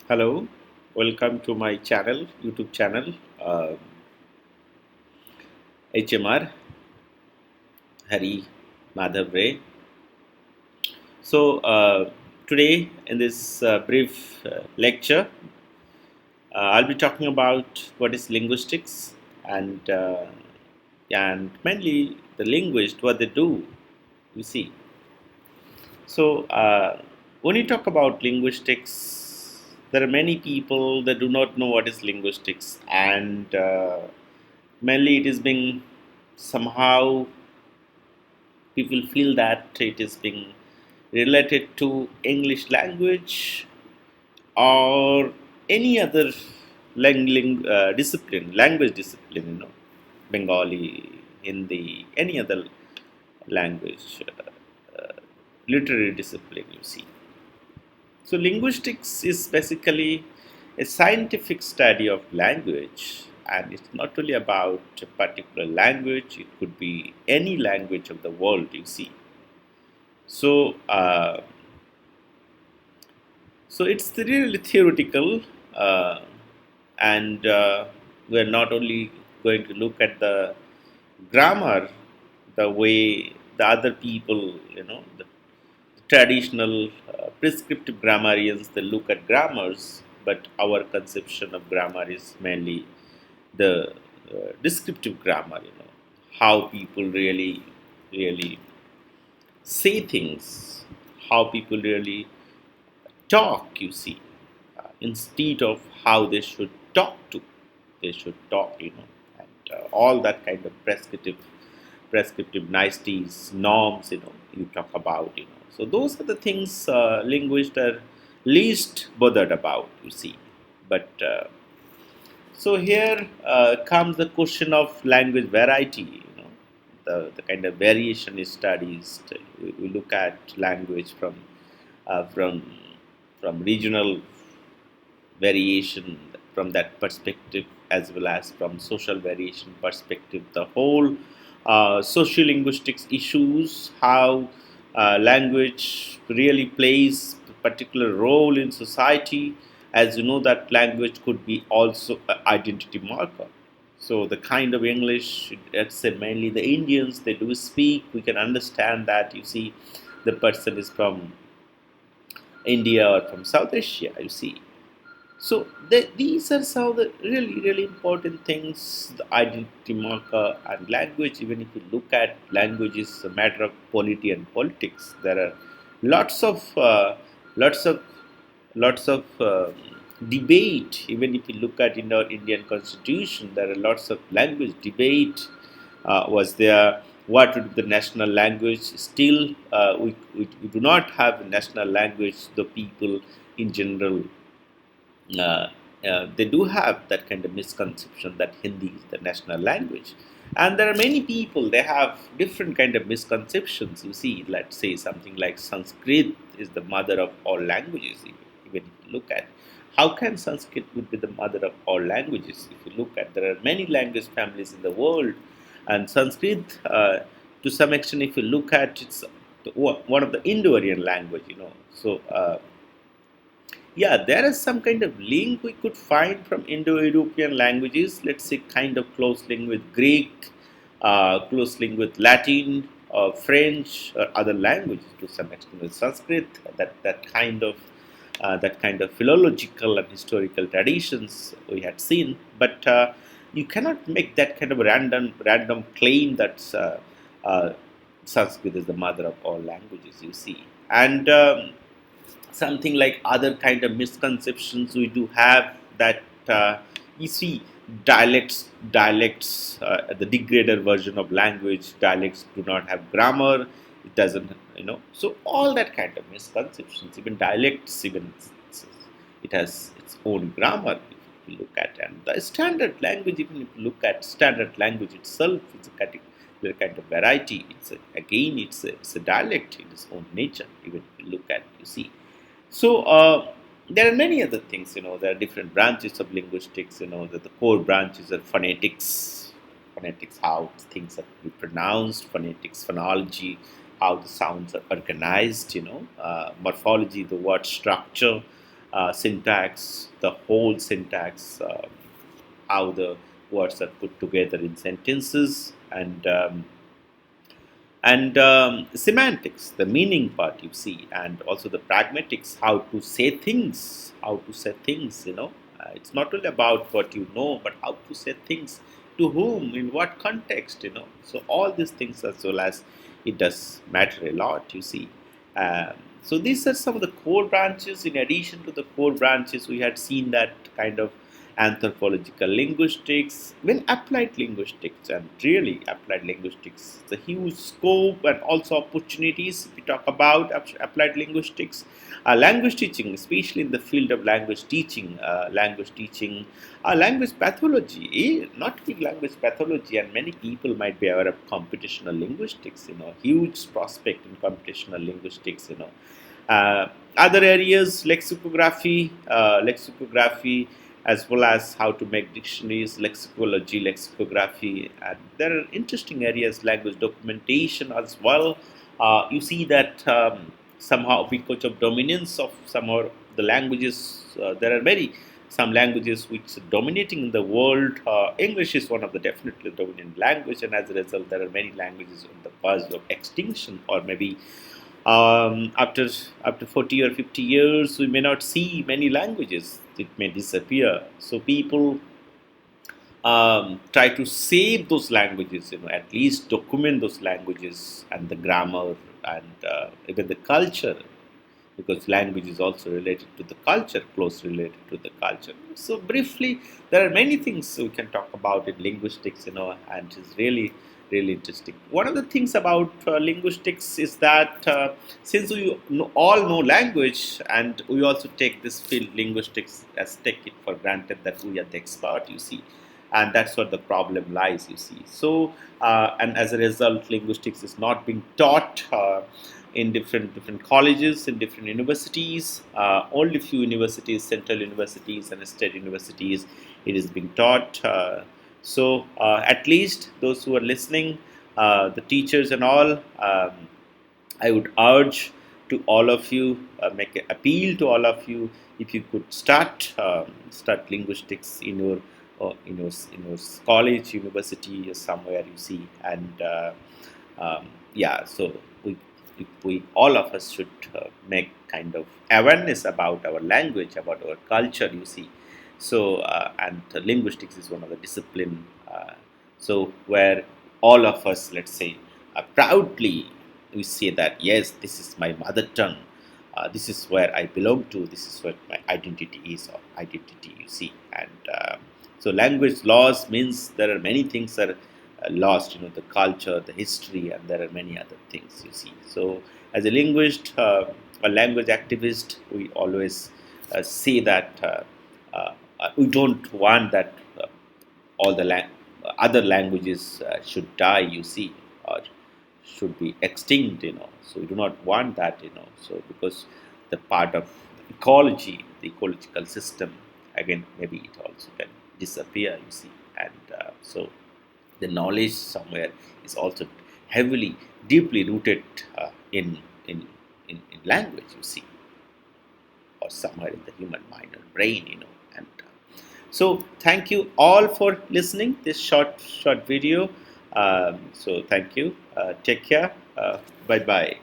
Hello, welcome to my channel, YouTube channel, uh, HMR Hari Madhab Ray. So, today in this brief lecture, I'll be talking about what is linguistics and mainly the linguist, what they do. You see, so when you talk about linguistics, there are many people that do not know what is linguistics, and mainly it is being somehow people feel that it is being related to English language or any other discipline, language discipline, Bengali, Hindi, any other language, literary discipline, you see. So, linguistics is basically a scientific study of language, and it's not only about a particular language, it could be any language of the world, you see. So, so it's really theoretical, and we're not only going to look at the grammar the way the other people, the traditional prescriptive grammarians, they look at grammars, but our conception of grammar is mainly the descriptive grammar, how people really say things, how people really talk, you see, instead of how they should talk to. They should talk, and all that kind of prescriptive niceties, norms, you talk about, So those are the things linguists are least bothered about, you see. But so here comes the question of language variety, the kind of variation is studies. We look at language uh, from from regional variation from that perspective, as well as from social variation perspective, the whole sociolinguistics issues, how language really plays a particular role in society. As you know, that language could be also an identity marker. So the kind of English, let's say mainly the Indians, they do speak, we can understand that, you see, the person is from India or from South Asia, you see. So these are some of the really important things: the identity marker and language. Even if you look at language, is a matter of polity and politics. There are lots of lots of lots of debate. Even if you look at in our Indian Constitution, there are lots of language debate. Was there? What would be the national language? Still, we do not have a national language. The people in general, uh, they do have that kind of misconception that Hindi is the national language, and there are many people they have different kind of misconceptions. You see, let's say something like Sanskrit is the mother of all languages. Even if you look at how can Sanskrit would be the mother of all languages? If you look at there are many language families in the world, and Sanskrit, to some extent, if you look at it's one of the Indo-Aryan language. So. Yeah, there is some kind of link we could find from Indo-European languages. Let's say kind of close link with Greek, close link with Latin, French, or other languages to some extent with Sanskrit. That kind of philological and historical traditions we had seen, but you cannot make that kind of random claim that uh, Sanskrit is the mother of all languages. You see, and something like other kind of misconceptions we do have that you see dialects, the degraded version of language, dialects do not have grammar, it doesn't, so all that kind of misconceptions, even dialects, even it has its own grammar. If you look at, and the standard language, even if you look at standard language itself, it's a particular kind of variety. It's a dialect in its own nature. Even if you look at, you see. So there are many other things. There are different branches of linguistics. The core branches are phonetics, how things are to be pronounced, phonetics, phonology, how the sounds are organized. Morphology, the word structure, syntax, the whole syntax, how the words are put together in sentences, and semantics, the meaning part you see, and also the pragmatics, how to say things, it's not only about what you know, but how to say things to whom, in what context, so all these things, as well as it does matter a lot, you see. um, so these are some of the core branches. In addition to the core branches, we had seen that kind of anthropological linguistics, well, applied linguistics, and really applied linguistics, the huge scope and also opportunities. We talk about applied linguistics, language teaching, especially in the field of language teaching, language pathology, not only language pathology, and many people might be aware of computational linguistics, huge prospect in computational linguistics, other areas, lexicography, as well as how to make dictionaries, lexicology, lexicography, and there are interesting areas, language documentation as well. You see that somehow, because of dominance of some of the languages, there are some languages which are dominating in the world. English is one of the definitely dominant language, and as a result, there are many languages on the verge of extinction, or maybe after 40 or 50 years, we may not see many languages. It may disappear. So people try to save those languages, at least document those languages and the grammar, and even the culture, because language is also related to the culture, closely related to the culture. So briefly, there are many things we can talk about in linguistics, and it's really, really interesting. One of the things about linguistics is that since we all know language, and we also take this field linguistics as take it for granted that we are the expert, you see, and that's where the problem lies, you see. So and as a result, linguistics is not being taught in different colleges, in different universities. Only few universities, central universities and state universities, it is being taught. So at least those who are listening, the teachers and all, I would urge to all of you, make an appeal to all of you, if you could start linguistics in your college, university, or somewhere, you see. And yeah, so we all of us should make kind of awareness about our language, about our culture, you see. So and linguistics is one of the discipline, so where all of us, let's say, proudly we say that yes, this is my mother tongue, this is where I belong to, this is what my identity is, or identity, you see. And so language loss means there are many things that are lost, the culture, the history, and there are many other things, you see. So as a linguist, a language activist, we always say that we don't want that all the other languages should die, you see, or should be extinct, so we do not want that, so because the part of ecology, the ecological system, again, maybe it also can disappear, you see. And so the knowledge somewhere is also heavily, deeply rooted in language, you see, or somewhere in the human mind or brain, and so thank you all for listening this short video. So thank you. Take care. Bye bye.